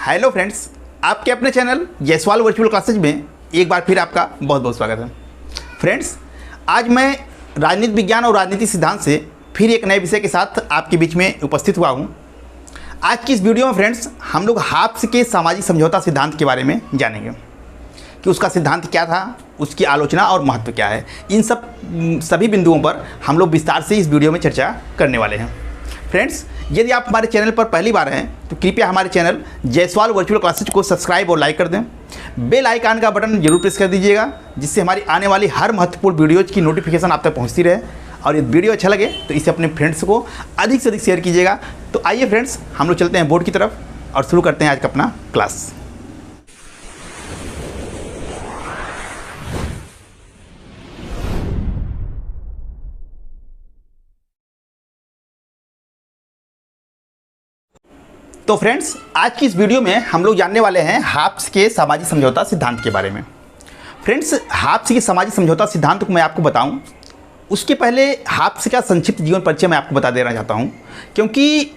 Hello friends, आपके अपने channel Jaiswal virtual classes में एक बार फिर आपका बहुत बहुत स्वागत है। फ्रेंड्स, आज मैं राजनीति विज्ञान और राजनीति सिद्धांत से फिर एक नए विषय के साथ आपके बीच में उपस्थित हुआ हूँ। आज की इस वीडियो में फ्रेंड्स हम लोग हाब्स के सामाजिक समझौता सिद्धांत के बारे में जानेंगे कि उसका सिद्धांत क्या था, उसकी आलोचना और महत्व क्या है। इन सभी बिंदुओं पर हम लोग विस्तार से इस वीडियो में चर्चा करने वाले हैं। फ्रेंड्स, यदि आप हमारे चैनल पर पहली बार हैं तो कृपया हमारे चैनल जयसवाल वर्चुअल क्लासेज को सब्सक्राइब और लाइक कर दें। बेल आइकन का बटन जरूर प्रेस कर दीजिएगा, जिससे हमारी आने वाली हर महत्वपूर्ण वीडियोज़ की नोटिफिकेशन आप तक पहुंचती रहे। और यदि वीडियो अच्छा लगे तो इसे अपने फ्रेंड्स को अधिक से अधिक शेयर कीजिएगा। तो आइए फ्रेंड्स, हम लोग चलते हैं बोर्ड की तरफ और शुरू करते हैं आज का अपना क्लास। तो फ्रेंड्स, आज की इस वीडियो में हम लोग जानने वाले हैं हाब्स के सामाजिक समझौता सिद्धांत के बारे में। फ्रेंड्स, हाब्स के सामाजिक समझौता सिद्धांत को मैं आपको बताऊं, उसके पहले हाब्स का संक्षिप्त जीवन परिचय मैं आपको बता देना चाहता हूं, क्योंकि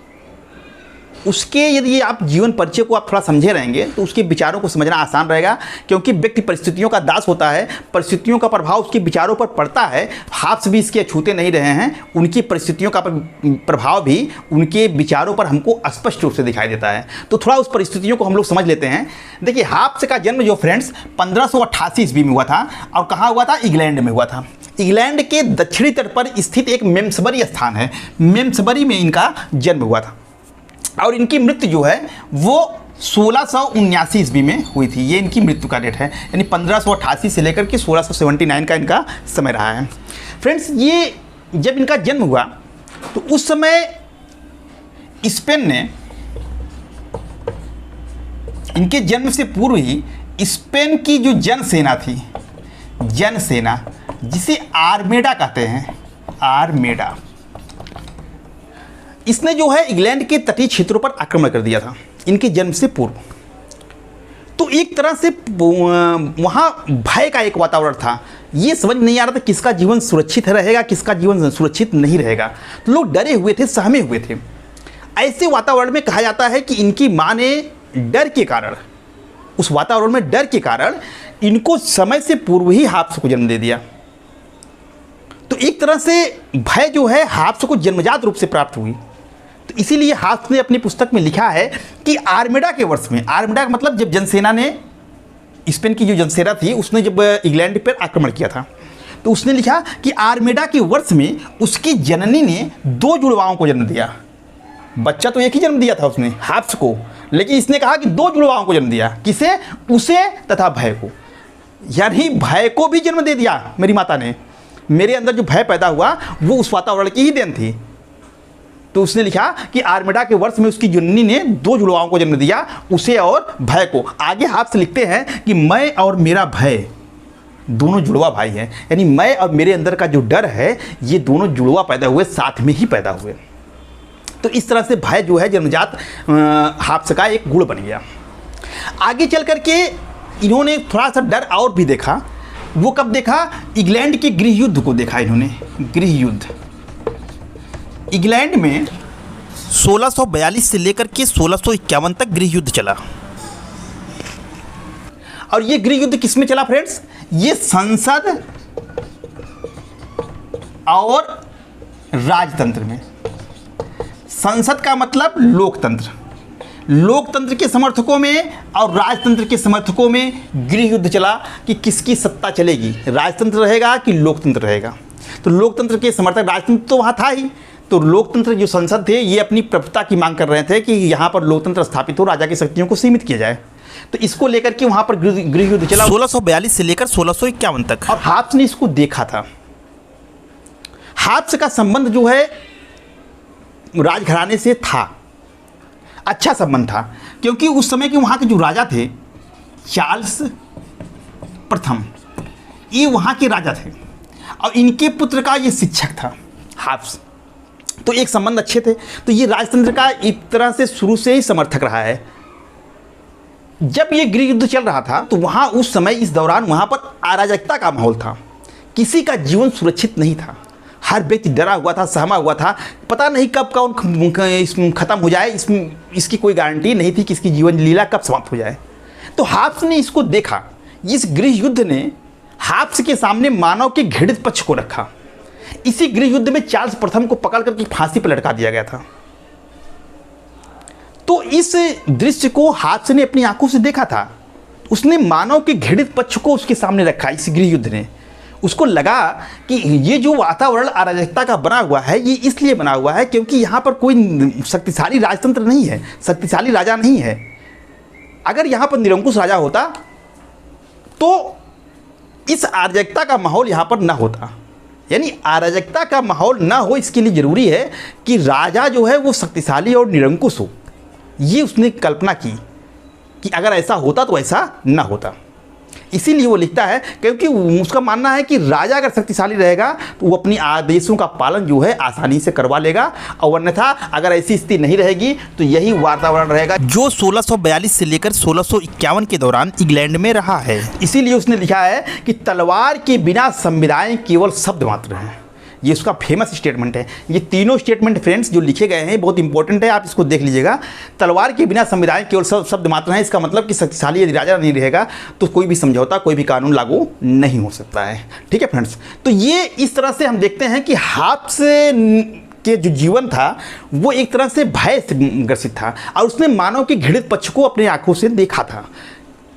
उसके यदि आप जीवन परिचय को आप थोड़ा समझे रहेंगे तो उसके विचारों को समझना आसान रहेगा। क्योंकि व्यक्ति परिस्थितियों का दास होता है, परिस्थितियों का प्रभाव उसके विचारों पर पड़ता है। हाब्स भी इसके अछूते नहीं रहे हैं, उनकी परिस्थितियों का प्रभाव भी उनके विचारों पर हमको स्पष्ट रूप से दिखाई देता है। तो थोड़ा उस परिस्थितियों को हम लोग समझ लेते हैं। देखिए, हाब्स का जन्म जो फ्रेंड्स 1588 ईस्वी में हुआ था, और कहाँ हुआ था? इंग्लैंड में हुआ था। इंग्लैंड के दक्षिणी तट पर स्थित एक मेम्सबरी स्थान है, मेम्सबरी में इनका जन्म हुआ था। और इनकी मृत्यु जो है वो 1679 ईस्वी में हुई थी। ये इनकी मृत्यु का डेट है, यानी 1588 से लेकर के 1679 का इनका समय रहा है। फ्रेंड्स, ये जब इनका जन्म हुआ तो उस समय स्पेन ने, इनके जन्म से पूर्व ही स्पेन की जो जनसेना थी, जनसेना जिसे आर्मेडा कहते हैं, आर्मेडा, इसने जो है इंग्लैंड के तटीय क्षेत्रों पर आक्रमण कर दिया था इनके जन्म से पूर्व। तो एक तरह से वहाँ भय का एक वातावरण था। ये समझ नहीं आ रहा था किसका जीवन सुरक्षित रहेगा, किसका जीवन सुरक्षित नहीं रहेगा। तो लोग डरे हुए थे, सहमे हुए थे। ऐसे वातावरण में कहा जाता है कि इनकी माँ ने डर के कारण, उस वातावरण में डर के कारण इनको समय से पूर्व ही हाब्स को जन्म दे दिया। तो एक तरह से भय जो है हाब्स को जन्मजात रूप से प्राप्त हुई। तो इसीलिए हाब्स ने अपनी पुस्तक में लिखा है कि आर्मेडा के वर्ष में, आर्मेडा का मतलब जब जनसेना ने, स्पेन की जो जनसेना थी उसने जब इंग्लैंड पर आक्रमण किया था, तो उसने लिखा कि आर्मेडा के वर्ष में उसकी जननी ने 2 जुड़वाओं को जन्म दिया। बच्चा तो एक ही जन्म दिया था उसने, हाब्स को, लेकिन इसने कहा कि 2 जुड़वाओं को जन्म दिया। किसे? उसे तथा भय को। यानी भय को भी जन्म दे दिया मेरी माता ने। मेरे अंदर जो भय पैदा हुआ वो उस वातावरण की ही देन थी। तो उसने लिखा कि आर्मेडा के वर्ष में उसकी जननी ने 2 जुड़वाओं को जन्म दिया, उसे और भय को। आगे हाब्स लिखते हैं कि मैं और मेरा भय दोनों जुड़वा भाई हैं, यानी मैं और मेरे अंदर का जो डर है ये दोनों जुड़वा पैदा हुए, साथ में ही पैदा हुए। तो इस तरह से भय जो है जन्मजात हाब्स का एक गुण बन गया। आगे चल करके इन्होंने थोड़ा सा डर और भी देखा। वो कब देखा? इंग्लैंड के गृह युद्ध को देखा इन्होंने। गृह युद्ध इंग्लैंड में 1642 से लेकर के 1651 तक गृह युद्ध चला। और ये गृह युद्ध किसमें चला फ्रेंड्स? ये संसद और राजतंत्र में। संसद का मतलब लोकतंत्र, लोकतंत्र के समर्थकों में और राजतंत्र के समर्थकों में गृह युद्ध चला कि किसकी सत्ता चलेगी, राजतंत्र रहेगा कि लोकतंत्र रहेगा। तो लोकतंत्र के समर्थक, राजतंत्र तो वहाँ था ही, तो लोकतंत्र जो संसद थे ये अपनी प्रभुता की मांग कर रहे थे कि यहाँ पर लोकतंत्र स्थापित हो, राजा की शक्तियों को सीमित किया जाए। तो इसको लेकर के वहाँ पर गृह युद्ध चला 1642 से लेकर 1651 तक। और हाब्स ने इसको देखा था। हाब्स का संबंध जो है राजघराने से था, अच्छा संबंध था, क्योंकि उस समय के वहाँ के जो राजा थे, चार्ल्स प्रथम, ये वहाँ के राजा थे और इनके पुत्र का ये शिक्षक था हाब्स। तो एक संबंध अच्छे थे। तो ये राजतंत्र का एक तरह से शुरू से ही समर्थक रहा है। जब ये गृह युद्ध चल रहा था तो वहाँ उस समय, इस दौरान वहाँ पर अराजकता का माहौल था, किसी का जीवन सुरक्षित नहीं था। हर व्यक्ति डरा हुआ था, सहमा हुआ था, पता नहीं कब कौन ख़त्म हो जाए, इसकी कोई गारंटी नहीं थी कि इसकी जीवन लीला कब समाप्त हो जाए। तो हाब्स ने इसको देखा। इस गृह युद्ध ने हाब्स के सामने मानव के घृणित पक्ष को रखा। इसी गृह युद्ध में चार्ल्स प्रथम को पकड़ करके फांसी पर लटका दिया गया था। तो इस दृश्य को हाब्स ने अपनी आंखों से देखा था। उसने मानव के घृणित पक्ष को उसके सामने रखा। इस गृह युद्ध ने उसको लगा कि ये जो वातावरण अराजकता का बना हुआ है, ये इसलिए बना हुआ है क्योंकि यहाँ पर कोई शक्तिशाली राजतंत्र नहीं है, शक्तिशाली राजा नहीं है। अगर यहाँ पर निरंकुश राजा होता तो इस अराजकता का माहौल यहाँ पर ना होता। यानी अराजकता का माहौल ना हो, इसके लिए ज़रूरी है कि राजा जो है वो शक्तिशाली और निरंकुश हो। ये उसने कल्पना की कि अगर ऐसा होता तो ऐसा ना होता। इसीलिए वो लिखता है क्योंकि उसका मानना है कि राजा अगर शक्तिशाली रहेगा तो वो अपनी आदेशों का पालन जो है आसानी से करवा लेगा, और अन्यथा अगर ऐसी स्थिति नहीं रहेगी तो यही वातावरण रहेगा जो 1642 से लेकर 1651 के दौरान इंग्लैंड में रहा है। इसीलिए उसने लिखा है कि तलवार के बिना संविधान केवल शब्द मात्र हैं। ये उसका फेमस स्टेटमेंट है। ये तीनों स्टेटमेंट फ्रेंड्स जो लिखे गए हैं बहुत इंपॉर्टेंट है, आप इसको देख लीजिएगा। तलवार के बिना संविधान केवल शब्द मात्र है। इसका मतलब कि शक्तिशाली यदि राजा नहीं रहेगा तो कोई भी समझौता, कोई भी कानून लागू नहीं हो सकता है। ठीक है फ्रेंड्स, तो ये इस तरह से हम देखते हैं कि हाब्स के जो जीवन था वो एक तरह से भय से ग्रसित था, और उसने मानव के घृणित पक्ष को अपनी आंखों से देखा था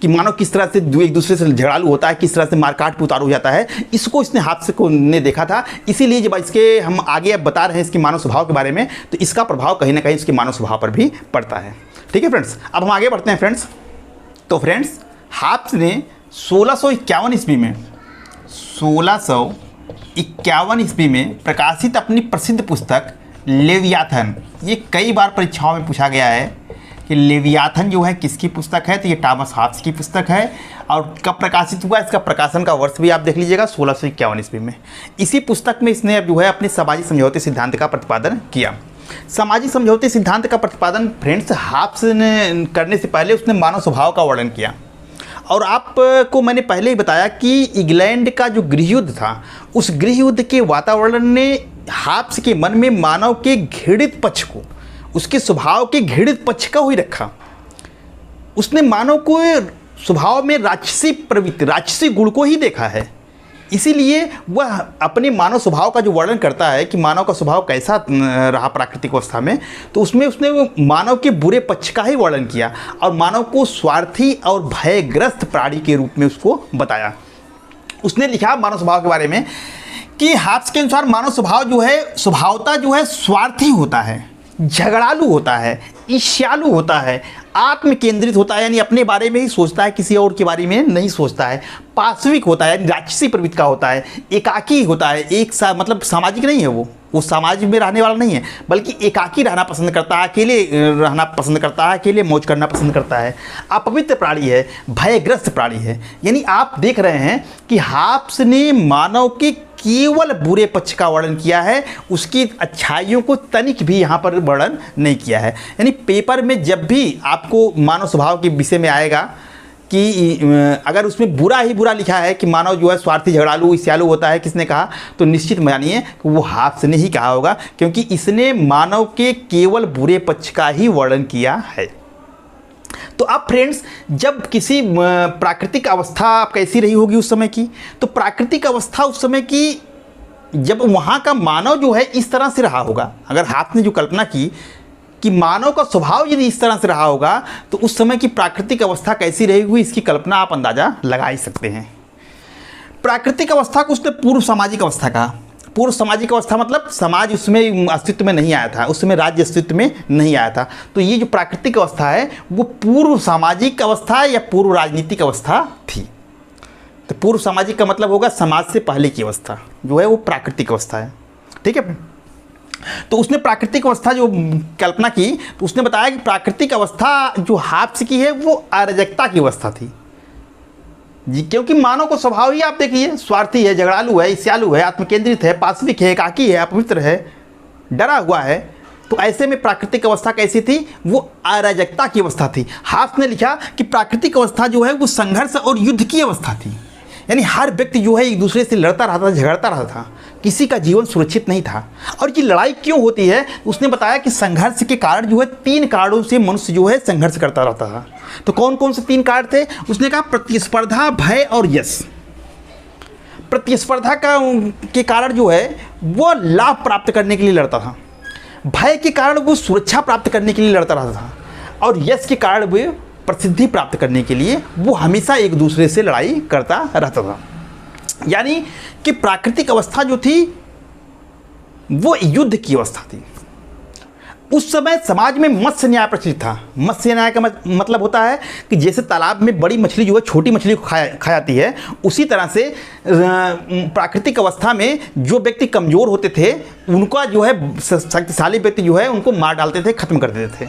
कि मानव किस तरह से एक दूसरे से झगड़ालू होता है, किस तरह से मारकाट पे उतारू हो जाता है। इसको इसने हाब्स को ने देखा था। इसीलिए जब इसके हम आगे अब बता रहे हैं इसके मानव स्वभाव के बारे में, तो इसका प्रभाव कहीं ना कहीं इसके मानव स्वभाव पर भी पड़ता है। ठीक है फ्रेंड्स, अब हम आगे बढ़ते हैं फ्रेंड्स। तो फ्रेंड्स, हाब्स ने 1651 ईस्वी में 1651 ईस्वी में प्रकाशित अपनी प्रसिद्ध पुस्तक लेवियाथन, ये कई बार परीक्षाओं में पूछा गया है कि लेवियाथन जो है किसकी पुस्तक है, तो ये टॉमस हाब्स की पुस्तक है। और कब प्रकाशित हुआ, इसका प्रकाशन का वर्ष भी आप देख लीजिएगा, 1651 ईस्वी में। इसी पुस्तक में इसने जो है अपने सामाजिक समझौते सिद्धांत का प्रतिपादन किया। सामाजिक समझौते सिद्धांत का प्रतिपादन फ्रेंड्स हाब्स ने करने से पहले उसने मानव स्वभाव का वर्णन किया। और आपको मैंने पहले ही बताया कि इंग्लैंड का जो गृह युद्ध था, उस गृह युद्ध के वातावरण ने हाब्स के मन में मानव के घृणित पक्ष को, उसके स्वभाव के घृणित पक्ष का ही रखा। उसने मानव को स्वभाव में राक्षसी प्रवृत्ति, राक्षसी गुण को ही देखा है। इसीलिए वह अपने मानव स्वभाव का जो वर्णन करता है कि मानव का स्वभाव कैसा रहा प्राकृतिक अवस्था में, तो उसमें उसने वो मानव के बुरे पक्ष का ही वर्णन किया और मानव को स्वार्थी और भयग्रस्त प्राणी के रूप में उसको बताया। उसने लिखा मानव स्वभाव के बारे में कि हाब्स के अनुसार मानव स्वभाव जो है स्वभावता जो है स्वार्थी होता है, झगड़ालू होता है, ईर्ष्यालु होता है, आत्म केंद्रित होता है, यानी अपने बारे में ही सोचता है, किसी और के बारे में नहीं सोचता है, पाशविक होता है, राक्षसी प्रवृत्ति का होता है, एकाकी होता है, मतलब सामाजिक नहीं है, वो समाज में रहने वाला नहीं है, बल्कि एकाकी रहना पसंद करता है, अकेले रहना पसंद करता है, अकेले मौज करना पसंद करता है, अपवित्र प्राणी है, भयग्रस्त प्राणी है। यानी आप देख रहे हैं कि हाब्स ने मानव के केवल बुरे पक्ष का वर्णन किया है, उसकी अच्छाइयों को तनिक भी यहाँ पर वर्णन नहीं किया है। यानी पेपर में जब भी आपको मानव स्वभाव के विषय में आएगा कि अगर उसमें बुरा ही बुरा लिखा है कि मानव जो है स्वार्थी, झगड़ालू, ईर्ष्यालु होता है, किसने कहा, तो निश्चित मानिए कि वो हाब्स ने ही कहा होगा, क्योंकि इसने मानव के केवल बुरे पक्ष का ही वर्णन किया है। तो अब फ्रेंड्स, जब किसी प्राकृतिक अवस्था कैसी रही होगी उस समय की, तो प्राकृतिक अवस्था उस समय की जब वहाँ का मानव जो है इस तरह से रहा होगा, अगर हाब्स ने जो कल्पना की कि मानव का स्वभाव यदि इस तरह से रहा होगा तो उस समय की प्राकृतिक अवस्था कैसी रही हुई, इसकी कल्पना आप अंदाज़ा लगा ही सकते हैं। प्राकृतिक अवस्था को उसने पूर्व सामाजिक अवस्था कहा। पूर्व सामाजिक अवस्था मतलब समाज उसमें अस्तित्व में नहीं आया था, उस समय राज्य अस्तित्व में नहीं आया था। तो ये जो प्राकृतिक अवस्था है वो पूर्व सामाजिक अवस्था या पूर्व राजनीतिक अवस्था थी। तो पूर्व सामाजिक का मतलब होगा समाज से पहले की अवस्था जो है वो प्राकृतिक अवस्था है। ठीक है, तो उसने प्राकृतिक अवस्था जो कल्पना की तो उसने बताया कि प्राकृतिक अवस्था जो हाब्स की है वो अराजकता की अवस्था थी जी, क्योंकि मानव को स्वभाव ही आप देखिए स्वार्थी है, झगड़ालू है, ईर्ष्यालु है, आत्मकेंद्रित है, पाशविक है, एकाकी है, अपवित्र है, डरा हुआ है। तो ऐसे में प्राकृतिक अवस्था कैसी थी, वो अराजकता की अवस्था थी। हाब्स ने लिखा कि प्राकृतिक अवस्था जो है वो संघर्ष और युद्ध की अवस्था थी। यानी हर व्यक्ति जो है एक दूसरे से लड़ता रहता था, झगड़ता रहता था, किसी का जीवन सुरक्षित नहीं था। और ये लड़ाई क्यों होती है, उसने बताया कि संघर्ष के कारण जो है 3 कारणों से मनुष्य जो है संघर्ष करता रहता था। तो कौन कौन से 3 कारण थे? उसने कहा प्रतिस्पर्धा, भय और यश। प्रतिस्पर्धा के कारण जो है वो लाभ प्राप्त करने के लिए लड़ता था, भय के कारण वो सुरक्षा प्राप्त करने के लिए लड़ता रहता था, और यश के कारण वो प्रसिद्धि प्राप्त करने के लिए वो हमेशा एक दूसरे से लड़ाई करता रहता था। यानी कि प्राकृतिक अवस्था जो थी वो युद्ध की अवस्था थी। उस समय समाज में मत्स्य न्याय प्रचलित था। मत्स्य न्याय का मतलब होता है कि जैसे तालाब में बड़ी मछली जो है छोटी मछली को खा जाती है, उसी तरह से प्राकृतिक अवस्था में जो व्यक्ति कमज़ोर होते थे उनका जो है शक्तिशाली व्यक्ति जो है उनको मार डालते थे, खत्म कर देते थे।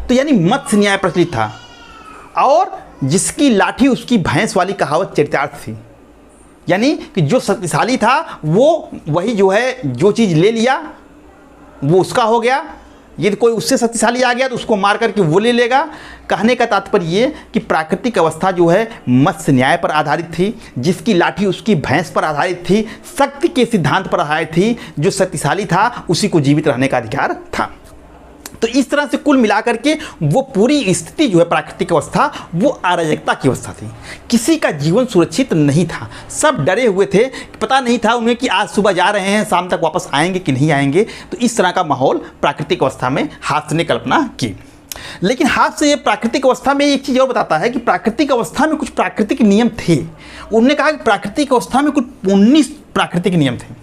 तो यानी मत्स्य न्याय प्रचलित था। और जिसकी लाठी उसकी भैंस वाली कहावत चरितार्थ थी। यानी कि जो शक्तिशाली था वो वही जो है जो चीज़ ले लिया वो उसका हो गया, यदि कोई उससे शक्तिशाली आ गया तो उसको मार करके वो ले लेगा। कहने का तात्पर्य ये कि प्राकृतिक अवस्था जो है मत्स्य न्याय पर आधारित थी, जिसकी लाठी उसकी भैंस पर आधारित थी, शक्ति के सिद्धांत पर आधारित थी। जो शक्तिशाली था उसी को जीवित रहने का अधिकार था। तो इस तरह से कुल मिलाकर के वो पूरी स्थिति जो है प्राकृतिक अवस्था वो अराजकता की अवस्था थी। किसी का जीवन सुरक्षित नहीं था, सब डरे हुए थे, पता नहीं था उन्हें कि आज सुबह जा रहे हैं शाम तक वापस आएंगे कि नहीं आएंगे। तो इस तरह का माहौल प्राकृतिक अवस्था में हास्य ने कल्पना की। लेकिन हास्य ये प्राकृतिक अवस्था में एक चीज़ और बताता है कि प्राकृतिक अवस्था में कुछ प्राकृतिक नियम थे। उन्होंने कहा कि प्राकृतिक अवस्था में कुछ 19 प्राकृतिक नियम थे,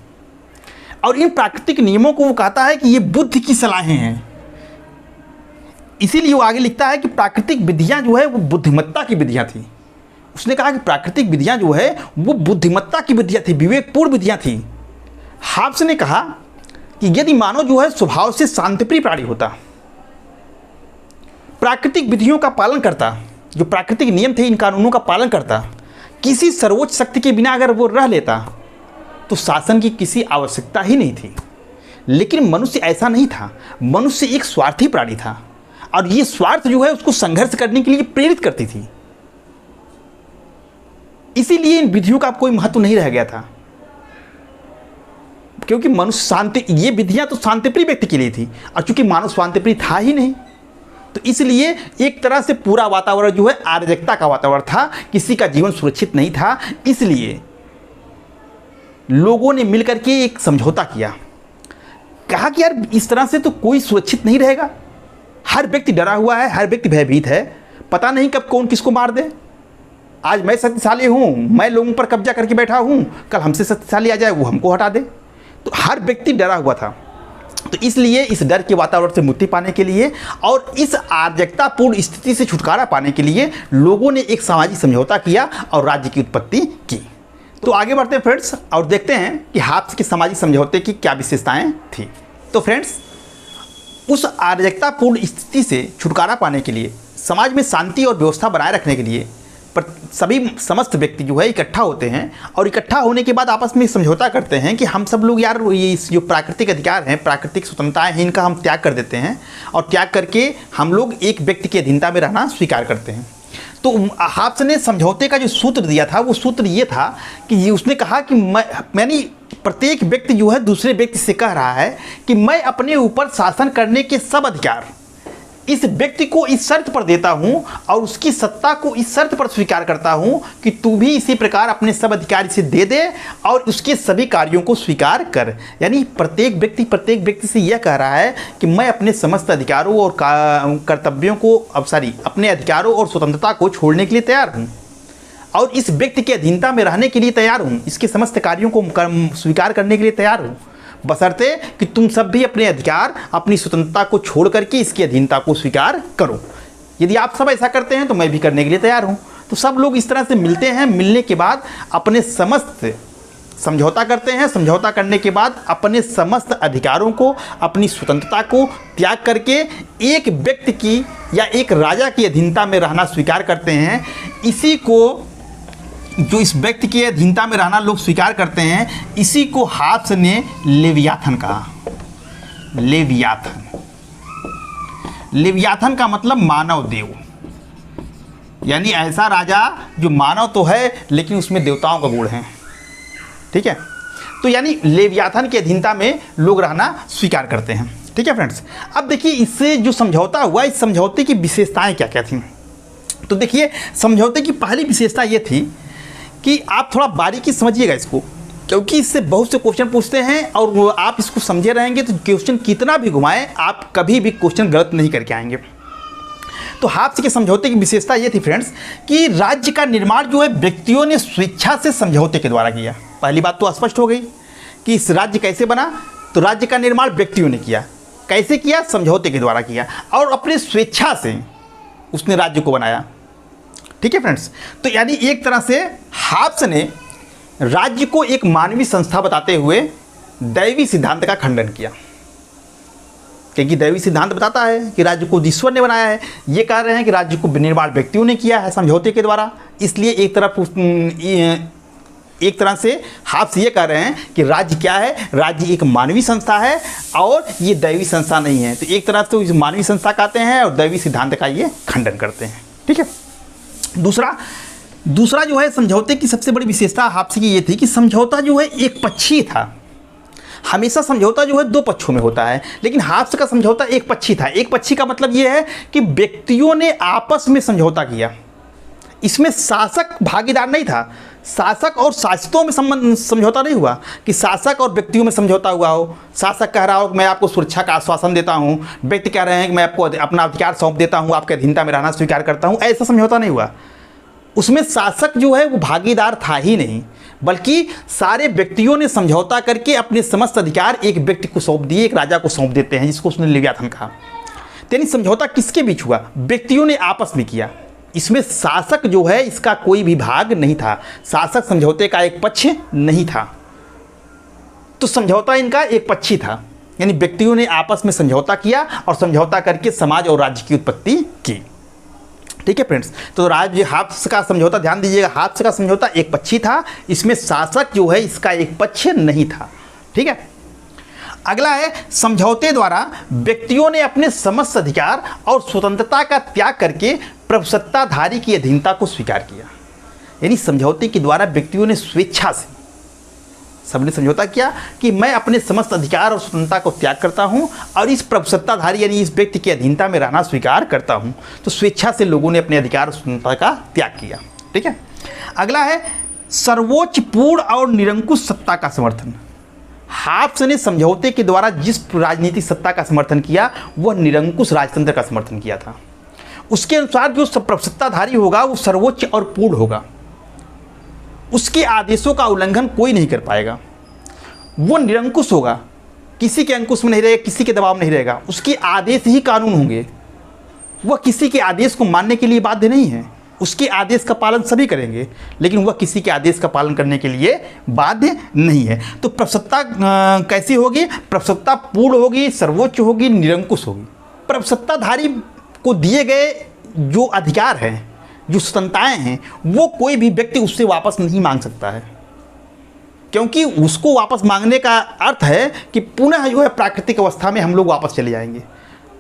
और इन प्राकृतिक नियमों को वो कहता है कि ये बुद्धि की सलाहें हैं। इसीलिए वो आगे लिखता है कि प्राकृतिक विधियां जो है वो बुद्धिमत्ता की विधियां थी। उसने कहा कि प्राकृतिक विधियां जो है वो बुद्धिमत्ता की विधियां थी, विवेकपूर्ण विधियां थी। हाब्स ने कहा कि यदि मानव जो है स्वभाव से शांतिप्रिय प्राणी होता, प्राकृतिक विधियों का पालन करता, जो प्राकृतिक नियम थे इन कानूनों का पालन करता, किसी सर्वोच्च शक्ति के बिना अगर वो रह लेता तो शासन की किसी आवश्यकता ही नहीं थी। लेकिन मनुष्य ऐसा नहीं था। मनुष्य एक स्वार्थी प्राणी था, और ये स्वार्थ जो है उसको संघर्ष करने के लिए प्रेरित करती थी। इसीलिए इन विधियों का कोई महत्व नहीं रह गया था, क्योंकि मनुष्य शांति, ये विधियां तो शांतिप्रिय व्यक्ति के लिए थी, और चूंकि मानव शांतिप्रिय था ही नहीं, तो इसलिए एक तरह से पूरा वातावरण जो है अराजकता का वातावरण था। किसी का जीवन सुरक्षित नहीं था। इसलिए लोगों ने मिलकर के एक समझौता किया। कहा कि यार इस तरह से तो कोई सुरक्षित नहीं रहेगा। हर व्यक्ति डरा हुआ है, हर व्यक्ति भयभीत है, पता नहीं कब कौन किसको मार दे। आज मैं शक्तिशाली हूँ, मैं लोगों पर कब्जा करके बैठा हूँ, कल हमसे शक्तिशाली आ जाए वो हमको हटा दे। तो हर व्यक्ति डरा हुआ था। तो इसलिए इस डर के वातावरण से मुक्ति पाने के लिए और इस अराजकतापूर्ण स्थिति से छुटकारा पाने के लिए लोगों ने एक सामाजिक समझौता किया और राज्य की उत्पत्ति की। तो आगे बढ़ते हैं फ्रेंड्स, और देखते हैं कि हाब्स के सामाजिक समझौते की क्या विशेषताएं थी। तो फ्रेंड्स, उस अराजकतापूर्ण स्थिति से छुटकारा पाने के लिए, समाज में शांति और व्यवस्था बनाए रखने के लिए सभी समस्त व्यक्ति जो है इकट्ठा होते हैं, और इकट्ठा होने के बाद आपस में समझौता करते हैं कि हम सब लोग यार ये जो प्राकृतिक अधिकार हैं, प्राकृतिक स्वतंत्रताएं हैं, इनका हम त्याग कर देते हैं, और त्याग करके हम लोग एक व्यक्ति की अधीनता में रहना स्वीकार करते हैं। तो हाब्स ने समझौते का जो सूत्र दिया था वो सूत्र ये था कि उसने कहा कि मैंने प्रत्येक व्यक्ति जो है दूसरे व्यक्ति से कह रहा है कि मैं अपने ऊपर शासन करने के सब अधिकार इस व्यक्ति को इस शर्त पर देता हूं, और उसकी सत्ता को इस शर्त पर स्वीकार करता हूं कि तू भी इसी प्रकार अपने सब अधिकार इसे दे दे और उसके सभी कार्यों को स्वीकार कर। यानी प्रत्येक व्यक्ति से यह कह रहा है कि मैं अपने समस्त अधिकारों और कर्तव्यों को अपने अधिकारों और स्वतंत्रता को छोड़ने के लिए तैयार हूँ, और इस व्यक्ति की अधीनता में रहने के लिए तैयार हूँ, इसके समस्त कार्यों को स्वीकार करने के लिए तैयार हूँ, बशर्ते कि तुम सब भी अपने अधिकार, अपनी स्वतंत्रता को छोड़ करके इसकी अधीनता को स्वीकार करो। यदि आप सब ऐसा करते हैं तो मैं भी करने के लिए तैयार हूँ। तो सब लोग इस तरह से मिलते हैं, मिलने के बाद अपने समस्त समझौता करते हैं। समझौता करने के बाद अपने समस्त अधिकारों को, अपनी स्वतंत्रता को त्याग करके एक व्यक्ति की या एक राजा की अधीनता में रहना स्वीकार करते हैं। इसी को, जो इस व्यक्ति की अधीनता में रहना लोग स्वीकार करते हैं, इसी को हाब्स ने लेवियाथन कहा। लेवियाथन का मतलब मानव देव, यानी ऐसा राजा जो मानव तो है लेकिन उसमें देवताओं का गुण है। ठीक है, तो यानी लेवियाथन की अधीनता में लोग रहना स्वीकार करते हैं। ठीक है फ्रेंड्स, अब देखिए इससे जो समझौता हुआ, इस समझौते की विशेषताएं क्या क्या थी। तो देखिए समझौते की पहली विशेषता ये थी कि आप थोड़ा बारीकी समझिएगा इसको, क्योंकि इससे बहुत से क्वेश्चन पूछते हैं और आप इसको समझे रहेंगे तो क्वेश्चन कितना भी घुमाएं आप कभी भी क्वेश्चन गलत नहीं करके आएंगे। तो हाप्स के समझौते की विशेषता ये थी फ्रेंड्स कि राज्य का निर्माण जो है व्यक्तियों ने स्वेच्छा से समझौते के द्वारा किया। पहली बात तो स्पष्ट हो गई कि इस राज्य कैसे बना, तो राज्य का निर्माण व्यक्तियों ने किया। कैसे किया? समझौते के द्वारा किया और अपने स्वेच्छा से उसने राज्य को बनाया। ठीक है फ्रेंड्स, तो यानी एक तरह से हाप्स ने राज्य को एक मानवीय संस्था बताते हुए दैवी सिद्धांत का खंडन किया, क्योंकि दैवी सिद्धांत बताता है कि राज्य को ईश्वर ने बनाया है। ये कह रहे हैं कि राज्य को निर्माण व्यक्तियों ने किया है समझौते के द्वारा। इसलिए एक तरह से हाप्स ये कह रहे हैं कि राज्य क्या है, राज्य एक मानवीय संस्था है और ये दैवी संस्था नहीं है। तो एक तरह से इस मानवीय संस्था कहते हैं और दैवी सिद्धांत का ये खंडन करते हैं। ठीक है, दूसरा जो है समझौते की सबसे बड़ी विशेषता हाप्स की ये थी कि समझौता जो है एक पक्षीय था। हमेशा समझौता जो है दो पक्षों में होता है, लेकिन हाप्स का समझौता एक पक्षी था। एक पक्षी का मतलब ये है कि व्यक्तियों ने आपस में समझौता किया। इसमें शासक भागीदार नहीं था, शासक और शासितों में समझौता नहीं हुआ कि शासक और व्यक्तियों में समझौता हुआ हो। शासक कह रहा हो कि मैं आपको सुरक्षा का आश्वासन देता हूँ, व्यक्ति कह रहे हैं कि मैं आपको अपना अधिकार सौंप देता हूँ, आपके अधीनता में रहना स्वीकार करता हूँ। ऐसा समझौता नहीं हुआ। उसमें शासक जो है वो भागीदार था ही नहीं, बल्कि सारे व्यक्तियों ने समझौता करके अपने समस्त अधिकार एक व्यक्ति को सौंप दिए, एक राजा को सौंप देते हैं, जिसको उसने लेवियाथन कहा। यानी समझौता किसके बीच हुआ? व्यक्तियों ने आपस में किया। इसमें शासक जो है इसका कोई भी भाग नहीं था, शासक समझौते का एक पक्ष नहीं था। तो समझौता इनका एक पक्षी था, यानी व्यक्तियों ने आपस में समझौता किया और समझौता करके समाज और राज्य की उत्पत्ति की। ठीक है फ्रेंड्स, तो राज्य हाप्स का समझौता ध्यान दीजिएगा, हाप्स का समझौता एक पक्षी था, इसमें शासक जो है इसका एक पक्ष नहीं था। ठीक है, अगला है समझौते द्वारा व्यक्तियों ने अपने समस्त अधिकार और स्वतंत्रता का त्याग करके प्रभुसत्ताधारी की अधीनता को स्वीकार किया। यानी समझौते के द्वारा व्यक्तियों ने स्वेच्छा से, सबने समझौता किया कि मैं अपने समस्त अधिकार और स्वतंत्रता को त्याग करता हूं और इस प्रभुसत्ताधारी यानी इस व्यक्ति की अधीनता में रहना स्वीकार करता हूं। तो स्वेच्छा से लोगों ने अपने अधिकार और स्वतंत्रता का त्याग किया। ठीक है, अगला है सर्वोच्च पूर्ण और निरंकुश सत्ता का समर्थन। हाप्स ने समझौते के द्वारा जिस राजनीतिक सत्ता का समर्थन किया वह निरंकुश राजतंत्र का समर्थन किया था। उसके अनुसार जो प्रभुसत्ताधारी होगा वो सर्वोच्च और पूर्ण होगा, उसके आदेशों का उल्लंघन कोई नहीं कर पाएगा। वो निरंकुश होगा, किसी के अंकुश में नहीं रहेगा, किसी के दबाव में नहीं रहेगा, उसके आदेश ही कानून होंगे। वह किसी के आदेश को मानने के लिए बाध्य नहीं है, उसके आदेश का पालन सभी करेंगे, लेकिन वह किसी के आदेश का पालन करने के लिए बाध्य नहीं है। तो प्रभुसत्ता कैसी होगी? प्रभुसत्ता पूर्ण होगी, सर्वोच्च होगी, निरंकुश होगी। प्रभुसत्ताधारी को दिए गए जो अधिकार हैं, जो स्वतंत्रताएं हैं, वो कोई भी व्यक्ति उससे वापस नहीं मांग सकता है, क्योंकि उसको वापस मांगने का अर्थ है कि पुनः जो है प्राकृतिक अवस्था में हम लोग वापस चले जाएंगे।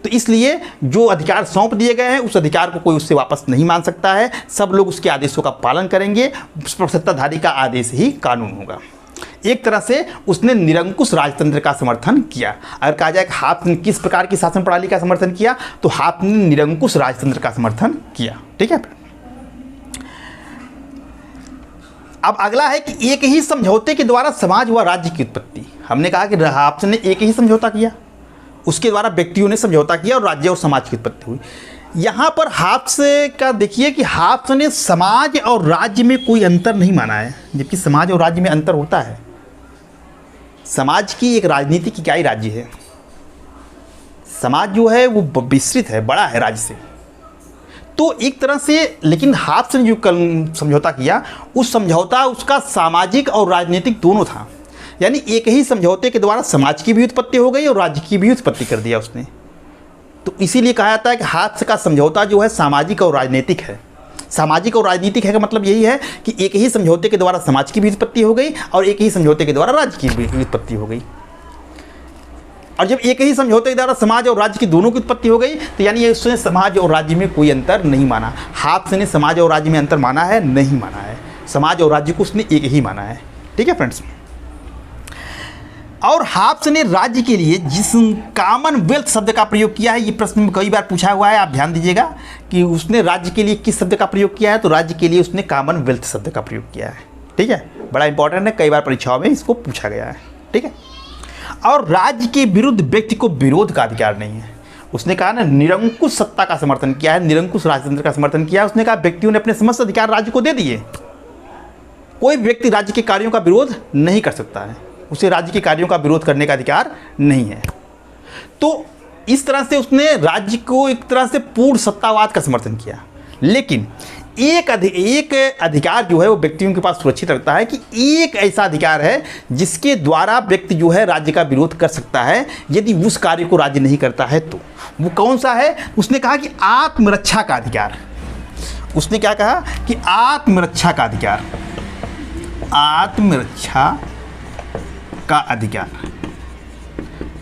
तो इसलिए जो अधिकार सौंप दिए गए हैं उस अधिकार को कोई उससे वापस नहीं मांग सकता है, सब लोग उसके आदेशों का पालन करेंगे। प्रभुसत्ताधारी का आदेश ही कानून होगा। एक तरह से उसने निरंकुश राजतंत्र का समर्थन किया। अगर कहा जाए कि हाप्स ने किस प्रकार की शासन प्रणाली का समर्थन किया, तो हाप्स ने निरंकुश राजतंत्र का समर्थन किया। ठीक है, अब अगला है कि एक ही समझौते के द्वारा समाज व राज्य की उत्पत्ति। हमने कहा कि हाप्स ने एक ही समझौता किया, उसके द्वारा व्यक्तियों ने समझौता किया और राज्य और समाज की उत्पत्ति हुई। यहाँ पर हाप्स का देखिए कि हाप्स ने समाज और राज्य में कोई अंतर नहीं माना है, जबकि समाज और राज्य में अंतर होता है। समाज की एक राजनीतिक इकाई राज्य है, समाज जो है वो विस्तृत है, बड़ा है राज्य से। तो एक तरह से, लेकिन हाप्स ने जो समझौता किया उस समझौता उसका सामाजिक और राजनीतिक दोनों था। यानी एक ही समझौते के द्वारा समाज की भी उत्पत्ति हो गई और राज्य की भी उत्पत्ति कर दिया उसने। तो इसीलिए कहा जाता है कि हाप्स का समझौता जो है सामाजिक और राजनीतिक है। सामाजिक और राजनीतिक है का मतलब यही है कि एक ही समझौते के द्वारा समाज की भी उत्पत्ति हो गई और एक ही समझौते के द्वारा राज्य की भी उत्पत्ति हो गई। और जब एक ही समझौते के द्वारा समाज और राज्य की दोनों की उत्पत्ति हो गई, तो यानी उसने समाज और राज्य में कोई अंतर नहीं माना। हाप्स ने समाज और राज्य में अंतर माना है? नहीं माना है। समाज और राज्य को उसने एक ही माना है। ठीक है फ्रेंड्स, और हाब्स ने राज्य के लिए जिस कॉमनवेल्थ शब्द का प्रयोग किया है, ये प्रश्न में कई बार पूछा हुआ है, आप ध्यान दीजिएगा कि उसने राज्य के लिए किस शब्द का प्रयोग किया है, तो राज्य के लिए उसने कॉमनवेल्थ शब्द का प्रयोग किया है। ठीक है, बड़ा इंपॉर्टेंट है, कई बार परीक्षाओं में इसको पूछा गया है। ठीक है, और राज्य के विरुद्ध व्यक्ति को विरोध का अधिकार नहीं है। उसने कहा ना, निरंकुश सत्ता का समर्थन किया है, निरंकुश राजतंत्र का समर्थन किया है। उसने कहा व्यक्तियों ने अपने समस्त अधिकार राज्य को दे दिए, कोई व्यक्ति राज्य के कार्यों का विरोध नहीं कर सकता है, उसे राज्य के कार्यों का विरोध करने का अधिकार नहीं है। तो इस तरह से उसने राज्य को एक तरह से पूर्ण सत्तावाद का समर्थन किया। लेकिन एक अधिकार जो है वो व्यक्तियों के पास सुरक्षित रखता है कि एक ऐसा अधिकार है जिसके द्वारा व्यक्ति जो है राज्य का विरोध कर सकता है यदि उस कार्य को राज्य नहीं करता है तो। वो कौन सा है? उसने कहा कि आत्मरक्षा का अधिकार। उसने क्या कहा कि आत्मरक्षा का अधिकार, आत्मरक्षा का अधिकार।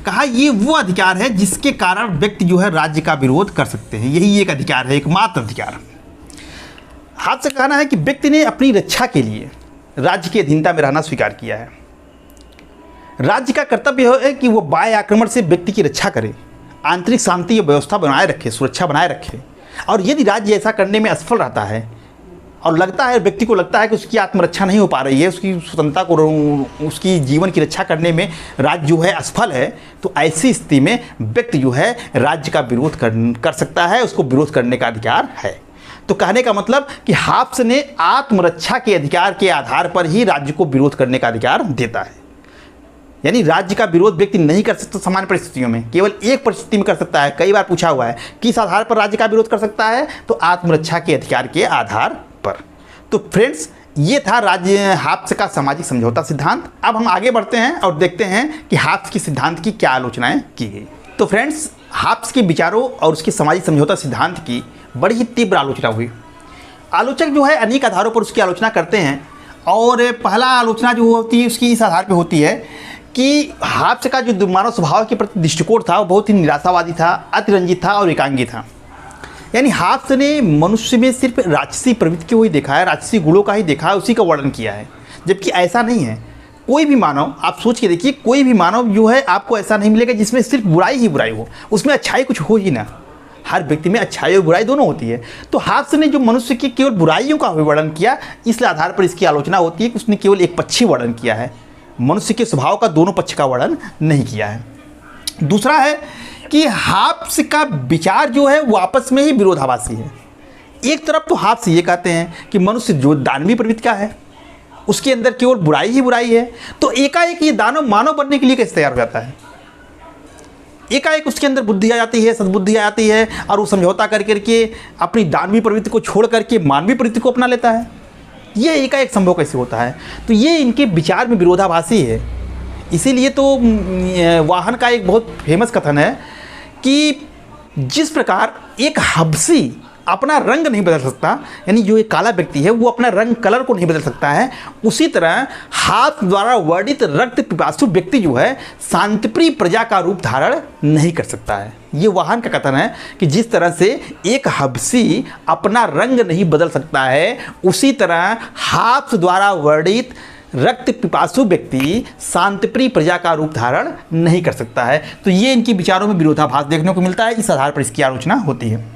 कहा ये वो अधिकार है जिसके कारण व्यक्ति जो है राज्य का विरोध कर सकते हैं, यही एक अधिकार है, एकमात्र अधिकार। हाथ से कहना है कि व्यक्ति ने अपनी रक्षा के लिए राज्य की अधीनता में रहना स्वीकार किया है। राज्य का कर्तव्य है कि वो बाह्य आक्रमण से व्यक्ति की रक्षा करे, आंतरिक शांति और व्यवस्था बनाए रखे, सुरक्षा बनाए रखे। और यदि राज्य ऐसा करने में असफल रहता है और लगता है, व्यक्ति को लगता है कि उसकी आत्मरक्षा नहीं हो पा रही है, उसकी स्वतंत्रता को, उसकी जीवन की रक्षा करने में राज्य जो है असफल है, तो ऐसी स्थिति में व्यक्ति जो है राज्य का विरोध कर सकता है, उसको विरोध करने का अधिकार है। तो कहने का मतलब कि हाब्स ने आत्मरक्षा के अधिकार के आधार पर ही राज्य को विरोध करने का अधिकार देता है। यानी राज्य का विरोध व्यक्ति नहीं कर सकता सामान्य परिस्थितियों में, केवल एक परिस्थिति में कर सकता है। कई बार पूछा हुआ है किस आधार पर राज्य का विरोध कर सकता है, तो आत्मरक्षा के अधिकार के आधार पर। तो फ्रेंड्स, ये था राज्य हाब्स का सामाजिक समझौता सिद्धांत। अब हम आगे बढ़ते हैं और देखते हैं कि हाब्स के सिद्धांत की क्या आलोचनाएं की गई। तो फ्रेंड्स, हाब्स के विचारों और उसके सामाजिक समझौता सिद्धांत की बड़ी ही तीव्र आलोचना हुई। आलोचक जो है अनेक आधारों पर उसकी आलोचना करते हैं, और पहला आलोचना जो होती है उसकी इस आधार पर होती है कि हाब्स का जो मानव स्वभाव के प्रति दृष्टिकोण था वो बहुत ही निराशावादी था, अतिरंजित था और एकांगी था। यानी हाब्स ने मनुष्य में सिर्फ राजसी प्रवृत्ति को ही देखा है, राजसी गुणों का ही देखा है, उसी का वर्णन किया है, जबकि ऐसा नहीं है। कोई भी मानव, आप सोच के देखिए, कोई भी मानव जो है आपको ऐसा नहीं मिलेगा जिसमें सिर्फ बुराई ही बुराई हो, उसमें अच्छाई कुछ हो ही ना। हर व्यक्ति में अच्छाई और बुराई दोनों होती है। तो हाब्स ने जो मनुष्य की केवल बुराइयों का वर्णन किया, इस आधार पर इसकी आलोचना होती है कि उसने केवल एक पक्षी वर्णन किया है, मनुष्य के स्वभाव का दोनों पक्ष का वर्णन नहीं किया है। दूसरा है कि हाब्स का विचार जो है वो आपस में ही विरोधाभासी है। एक तरफ तो हाब्स ये कहते हैं कि मनुष्य जो दानवीय प्रवृत्ति का है, उसके अंदर केवल बुराई ही बुराई है, तो एकाएक ये दानव मानव बनने के लिए कैसे तैयार हो जाता है? एकाएक उसके अंदर बुद्धि आ जाती है, सद्बुद्धि आ जाती है, और वो समझौता कर करके अपनी दानवीय प्रवृत्ति को छोड़ करके मानवीय प्रवृत्ति को अपना लेता है। ये एकाएक संभव कैसे होता है? तो ये इनके विचार में विरोधाभासी है। इसीलिए तो वाहन का एक बहुत फेमस कथन है कि जिस प्रकार एक हबसी अपना रंग नहीं बदल सकता, यानी जो एक काला व्यक्ति है वो अपना रंग कलर को नहीं बदल सकता है, उसी तरह हाब्स द्वारा वर्णित रक्त पिपासु व्यक्ति जो है शांतिप्रिय प्रजा का रूप धारण नहीं कर सकता है। ये वाहन का कथन है कि जिस तरह से एक हबसी अपना रंग नहीं बदल सकता है, उसी तरह हाब्स द्वारा वर्णित रक्त पिपासु व्यक्ति शांतिप्रिय प्रजा का रूप धारण नहीं कर सकता है। तो ये इनके विचारों में विरोधाभास देखने को मिलता है, इस आधार पर इसकी आलोचना होती है।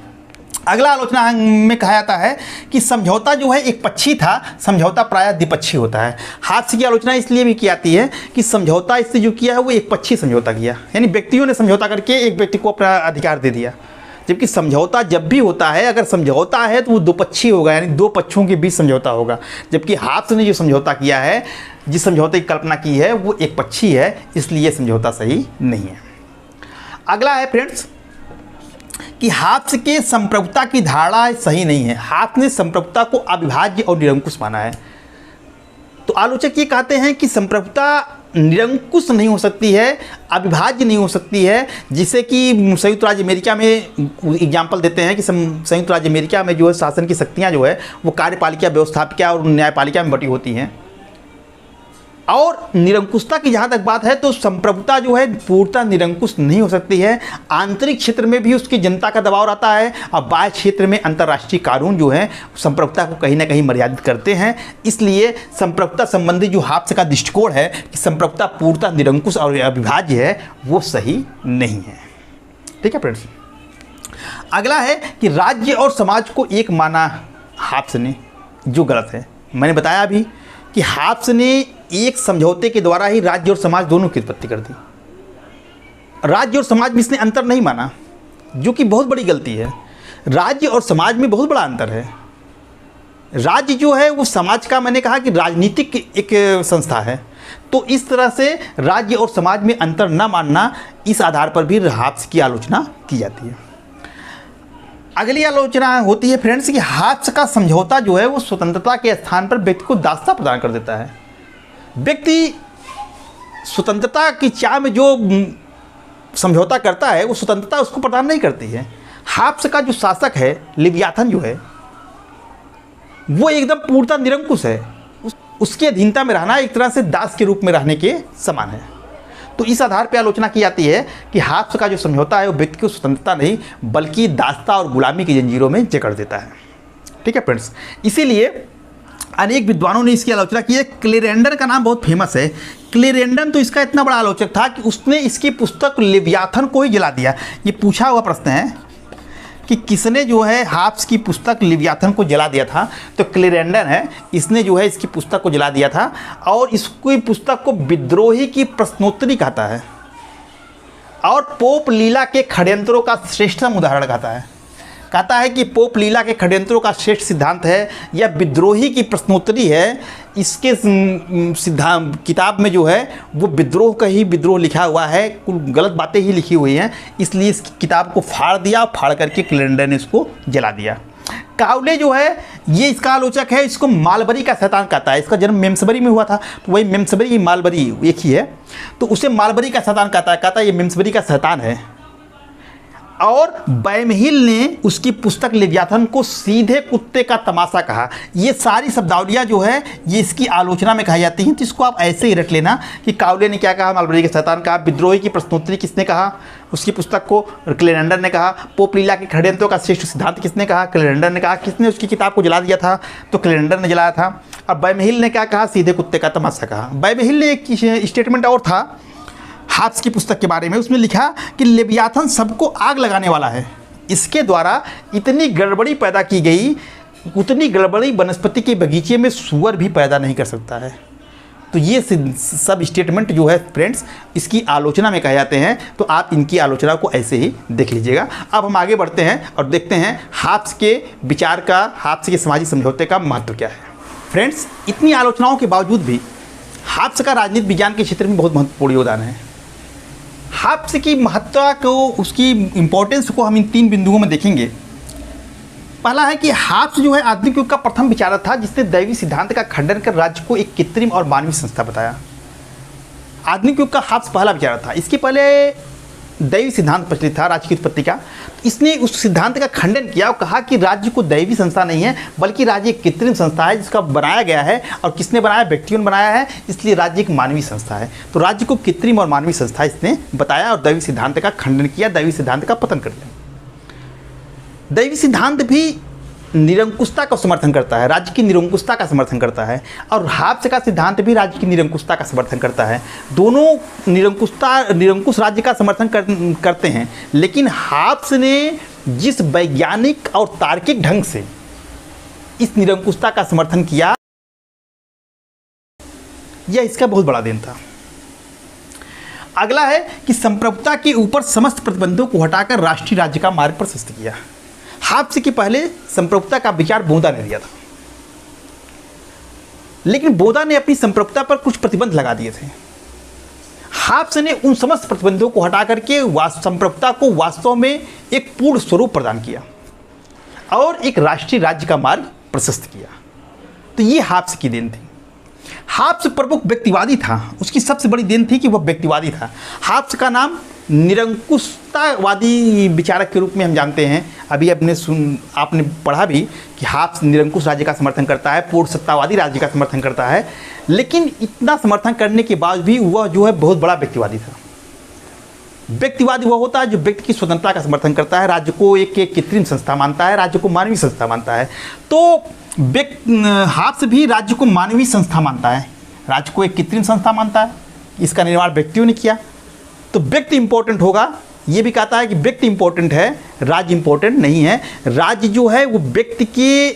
अगला आलोचना में कहा जाता है कि समझौता जो है एक पक्षी था, समझौता प्रायः द्विपक्षी होता है। हाब्स की आलोचना इसलिए भी की जाती है कि समझौता इससे जो किया है वो एक पक्षी समझौता किया, यानी व्यक्तियों ने समझौता करके एक व्यक्ति को अपना अधिकार दे दिया। जबकि समझौता जब भी होता है, अगर समझौता है तो वो द्विपक्षीय होगा, यानी दो पक्षों के बीच समझौता होगा। जबकि हाब्स ने जो समझौता किया है, जिस समझौते की कल्पना की है, वो एक पक्षी है, इसलिए समझौता सही नहीं है। अगला है फ्रेंड्स कि हाब्स के संप्रभुता की धारणा सही नहीं है। हाब्स ने संप्रभुता को अविभाज्य और निरंकुश माना है। तो आलोचक ये कहते हैं कि संप्रभुता निरंकुश नहीं हो सकती है, अविभाज्य नहीं हो सकती है, जिसे कि संयुक्त राज्य अमेरिका में एग्जाम्पल देते हैं कि संयुक्त राज्य अमेरिका में जो है शासन की शक्तियाँ जो है वो कार्यपालिका, व्यवस्थापिका और न्यायपालिका में बटी होती हैं। और निरंकुशता की जहाँ तक बात है तो संप्रभुता जो है पूर्णतः निरंकुश नहीं हो सकती है। आंतरिक क्षेत्र में भी उसकी जनता का दबाव रहता है और बाह्य क्षेत्र में अंतर्राष्ट्रीय कानून जो है संप्रभुता को कहीं ना कहीं मर्यादित करते हैं। इसलिए संप्रभुता संबंधी जो हाब्स का दृष्टिकोण है कि संप्रभुता पूर्णतः निरंकुश और अविभाज्य है, वो सही नहीं है। ठीक है फ्रेंड्स, अगला है कि राज्य और समाज को एक माना हाब्स ने, जो गलत है। मैंने बताया अभी कि हाब्स ने एक समझौते के द्वारा ही राज्य और समाज दोनों की उत्पत्ति कर दी। राज्य और समाज में इसने अंतर नहीं माना, जो कि बहुत बड़ी गलती है। राज्य और समाज में बहुत बड़ा अंतर है। राज्य जो है वो समाज का, मैंने कहा कि राजनीतिक एक संस्था है, तो इस तरह से राज्य और समाज में अंतर न मानना, इस आधार पर भी हाब्स की आलोचना की जाती है। अगली आलोचना होती है फ्रेंड्स कि हाब्स का समझौता जो है वो स्वतंत्रता के स्थान पर व्यक्ति को दासता प्रदान कर देता है। व्यक्ति स्वतंत्रता की चाह में जो समझौता करता है वो स्वतंत्रता उसको प्रदान नहीं करती है। हाब्स का जो शासक है लिवियाथन जो है वो एकदम पूर्णतः निरंकुश है। उसकी अधीनता में रहना एक तरह से दास के रूप में रहने के समान है। तो इस आधार पर आलोचना की जाती है कि हाब्स का जो समझौता है वो व्यक्ति को स्वतंत्रता नहीं बल्कि दासता और गुलामी की जंजीरों में जकड़ देता है। ठीक है फ्रेंड्स, इसीलिए अनेक विद्वानों ने इसकी आलोचना की है। क्लेरेंडन का नाम बहुत फेमस है। क्लेरेंडन तो इसका इतना बड़ा आलोचक था कि उसने इसकी पुस्तक लिवियाथन को ही जला दिया। ये पूछा हुआ प्रश्न है कि किसने जो है हाब्स की पुस्तक लिवियाथन को जला दिया था, तो क्लेरेंडन है। इसने जो है इसकी पुस्तक को जला दिया था और इसकी पुस्तक को विद्रोही की प्रश्नोत्तरी कहता है और पोप लीला के षड्यंत्रों का श्रेष्ठतम उदाहरण कहता है कि पोप लीला के षड्यंत्रों का श्रेष्ठ सिद्धांत है या विद्रोही की प्रश्नोत्तरी है। इसके सिद्धांत किताब में जो है वो विद्रोह का ही विद्रोह लिखा हुआ है, कुल गलत बातें ही लिखी हुई हैं। इसलिए इस किताब को फाड़ दिया, फाड़ करके क्लेरेंडन ने इसको जला दिया। काउले जो है ये इसका आलोचक है, इसको मालबरी का शैतान कहता है। इसका जन्म मेम्सबरी में हुआ था, तो वही मेम्सबरी मालबरी एक ही है, तो उसे मालबरी का शैतान कहता है ये मेम्सबरी का शैतान है। और बैमहिल ने उसकी पुस्तक लिवियाथन को सीधे कुत्ते का तमाशा कहा। ये सारी शब्दावलियाँ जो है ये इसकी आलोचना में कही जाती हैं, तो इसको आप ऐसे ही रट लेना कि काउले ने क्या कहा, मालबरी के शैतान कहा, विद्रोही की प्रश्नोत्तरी किसने कहा, उसकी पुस्तक को क्लेरेंडन ने कहा, पोप लीला के षड्यंत्रों का श्रेष्ठ सिद्धांत किसने कहा, क्लेरेंडन ने कहा, किसने उसकी किताब को जला दिया था, तो क्लेरेंडन ने जलाया था। अब बैमहिल ने क्या कहा, सीधे कुत्ते का तमाशा कहा। बैमहिल ने एक स्टेटमेंट और था हाब्स की पुस्तक के बारे में, उसमें लिखा कि लिवियाथन सबको आग लगाने वाला है। इसके द्वारा इतनी गड़बड़ी पैदा की गई, उतनी गड़बड़ी वनस्पति के बगीचे में सूअर भी पैदा नहीं कर सकता है। तो ये सब स्टेटमेंट जो है फ्रेंड्स इसकी आलोचना में कहे जाते हैं, तो आप इनकी आलोचना को ऐसे ही देख लीजिएगा। अब हम आगे बढ़ते हैं और देखते हैं हाब्स के विचार का, हाब्स के सामाजिक समझौते का महत्व क्या है। फ्रेंड्स, इतनी आलोचनाओं के बावजूद भी हाब्स का राजनीति विज्ञान के क्षेत्र में बहुत महत्वपूर्ण योगदान है। हाब्स की महत्ता को, उसकी इम्पोर्टेंस को हम इन 3 बिंदुओं में देखेंगे। पहला है कि हाब्स जो है आधुनिक युग का प्रथम विचारक था जिसने दैवी सिद्धांत का खंडन कर राज्य को एक कृत्रिम और मानवीय संस्था बताया। आधुनिक युग का हाब्स पहला विचारक था। इसके पहले दैवी सिद्धांत प्रचलित था राज्य की उत्पत्ति का। इसने उस सिद्धांत का खंडन किया और कहा कि राज्य को दैवी संस्था नहीं है बल्कि राज्य एक कृत्रिम संस्था है जिसका बनाया गया है, और किसने बनाया, व्यक्तियों ने बनाया है, इसलिए राज्य एक मानवीय संस्था है। तो राज्य को कृत्रिम और मानवीय संस्था इसने बताया और दैवी सिद्धांत का खंडन किया, दैवी सिद्धांत का पतन कर दिया। दैवी सिद्धांत भी निरंकुशता का समर्थन करता है, राज्य की निरंकुशता का समर्थन करता है, और हाब्स का सिद्धांत भी राज्य की निरंकुशता का समर्थन करता है। दोनों निरंकुश राज्य का समर्थन करते हैं, लेकिन हाब्स ने जिस वैज्ञानिक और तार्किक ढंग से इस निरंकुशता का समर्थन किया, यह इसका बहुत बड़ा देन था। अगला है कि संप्रभुता के ऊपर समस्त प्रतिबंधों को हटाकर राष्ट्रीय राज्य का मार्ग प्रशस्त किया। हाब्स के पहले संप्रभुता का विचार बोधा ने दिया था, लेकिन बोधा ने अपनी संप्रभुता पर कुछ प्रतिबंध लगा दिए थे। हाब्स ने उन समस्त प्रतिबंधों को हटा करके संप्रभुता को वास्तव में एक पूर्ण स्वरूप प्रदान किया और एक राष्ट्रीय राज्य का मार्ग प्रशस्त किया। तो ये हाब्स की देन थी। हाब्स प्रमुख व्यक्तिवादी था, उसकी सबसे बड़ी देन थी कि वह व्यक्तिवादी था। हाब्स का नाम निरंकुशतावादी विचारक के रूप में हम जानते हैं। अभी आपने पढ़ा भी कि हाब्स निरंकुश राज्य का समर्थन करता है, पूर्ण सत्तावादी राज्य का समर्थन करता है, लेकिन इतना समर्थन करने के बाद भी वह जो है बहुत बड़ा व्यक्तिवादी था। व्यक्तिवादी वह होता है जो व्यक्ति की स्वतंत्रता का समर्थन करता है, राज्य को एक कृत्रिम संस्था मानता है, राज्य को मानवीय संस्था मानता है। तो हाब्स भी राज्य को मानवीय संस्था मानता है, राज्य को एक कृत्रिम संस्था मानता है, इसका निर्माण व्यक्तियों ने किया। तो व्यक्ति इंपॉर्टेंट होगा, ये भी कहता है कि व्यक्ति इंपॉर्टेंट है, राज्य इंपॉर्टेंट नहीं है। राज्य जो है वो व्यक्ति की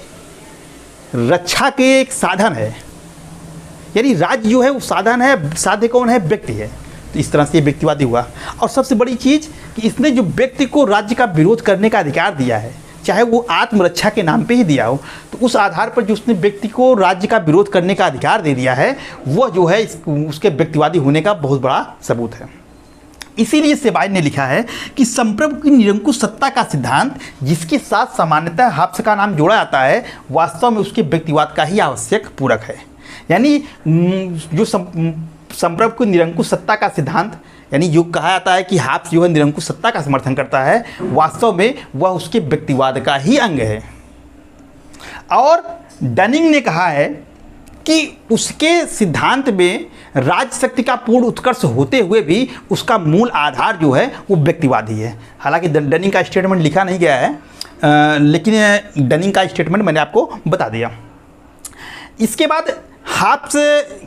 रक्षा के एक साधन है, यानी राज्य जो है वो साधन है, साध्य कौन है? व्यक्ति है। तो इस तरह से ये व्यक्तिवादी हुआ। और सबसे बड़ी चीज़ कि इसने जो व्यक्ति को राज्य का विरोध करने का अधिकार दिया है, चाहे वो आत्मरक्षा के नाम पे ही दिया हो, तो उस आधार पर जो उसने व्यक्ति को राज्य का विरोध करने का अधिकार दे दिया है, वह जो है उसके व्यक्तिवादी होने का बहुत बड़ा सबूत है। इसीलिए सेबाइन ने लिखा है कि संप्रभु की निरंकुश सत्ता का सिद्धांत, जिसके साथ सामान्यतः हाब्स का नाम जोड़ा जाता है, वास्तव में उसके व्यक्तिवाद का ही आवश्यक पूरक है। यानी जो संप्रभु की निरंकुश सत्ता का सिद्धांत, यानी जो कहा जाता है कि हाब्स जो है निरंकुश सत्ता का समर्थन करता है, वास्तव में वह उसके व्यक्तिवाद का ही अंग है। और डनिंग ने कहा है कि उसके सिद्धांत में राज्य शक्ति का पूर्ण उत्कर्ष होते हुए भी उसका मूल आधार जो है वो व्यक्तिवाद ही है। हालांकि डनिंग का स्टेटमेंट लिखा नहीं गया है, लेकिन डनिंग का स्टेटमेंट मैंने आपको बता दिया। इसके बाद हाब्स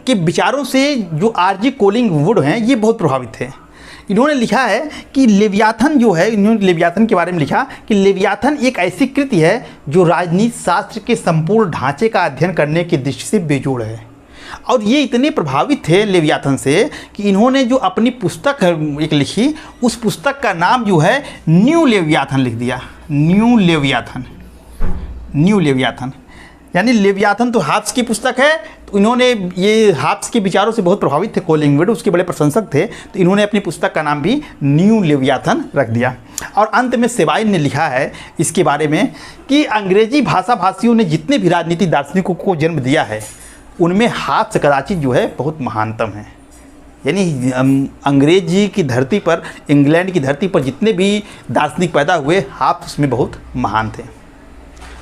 के विचारों से जो आरजी कोलिंगवुड हैं, ये बहुत प्रभावित थे। इन्होंने लिखा है कि लेवियाथन जो है, इन्होंने लेवियाथन के बारे में लिखा कि लेवियाथन एक ऐसी कृति है जो राजनीति शास्त्र के संपूर्ण ढांचे का अध्ययन करने की दृष्टि से बेजोड़ है। और ये इतने प्रभावित थे लेवियाथन से कि इन्होंने जो अपनी पुस्तक एक लिखी, उस पुस्तक का नाम जो है न्यू लेवियाथन लिख दिया। न्यू लेवियाथन यानी लेवियाथन तो हाब्स की पुस्तक है, तो इन्होंने ये हाब्स के विचारों से बहुत प्रभावित थे कोलिंगवुड, उसके बड़े प्रशंसक थे, तो इन्होंने अपनी पुस्तक का नाम भी न्यू लेवियाथन रख दिया। और अंत में सेबाइन ने लिखा है इसके बारे में कि अंग्रेजी भाषा भाषियों ने जितने भी राजनीतिक दार्शनिकों को जन्म दिया है, उनमें हाब्स कदाचित जो है बहुत महानतम है। यानी अंग्रेजी की धरती पर, इंग्लैंड की धरती पर जितने भी दार्शनिक पैदा हुए, हाब्स उसमें बहुत महान थे।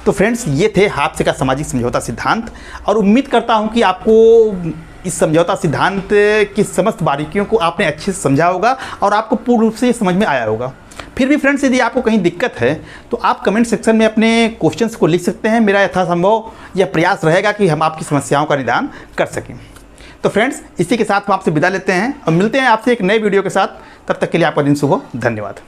तो फ्रेंड्स, ये थे हाब्स का सामाजिक समझौता सिद्धांत, और उम्मीद करता हूँ कि आपको इस समझौता सिद्धांत की समस्त बारीकियों को आपने अच्छे से समझा होगा और आपको पूर्ण रूप से समझ में आया होगा। फिर भी फ्रेंड्स, यदि आपको कहीं दिक्कत है तो आप कमेंट सेक्शन में अपने क्वेश्चंस को लिख सकते हैं। मेरा यथासंभव यह प्रयास रहेगा कि हम आपकी समस्याओं का निदान कर सकें। तो फ्रेंड्स, इसी के साथ हम आपसे विदा लेते हैं और मिलते हैं आपसे एक नए वीडियो के साथ। तब तक के लिए आपका दिन शुभ हो। धन्यवाद।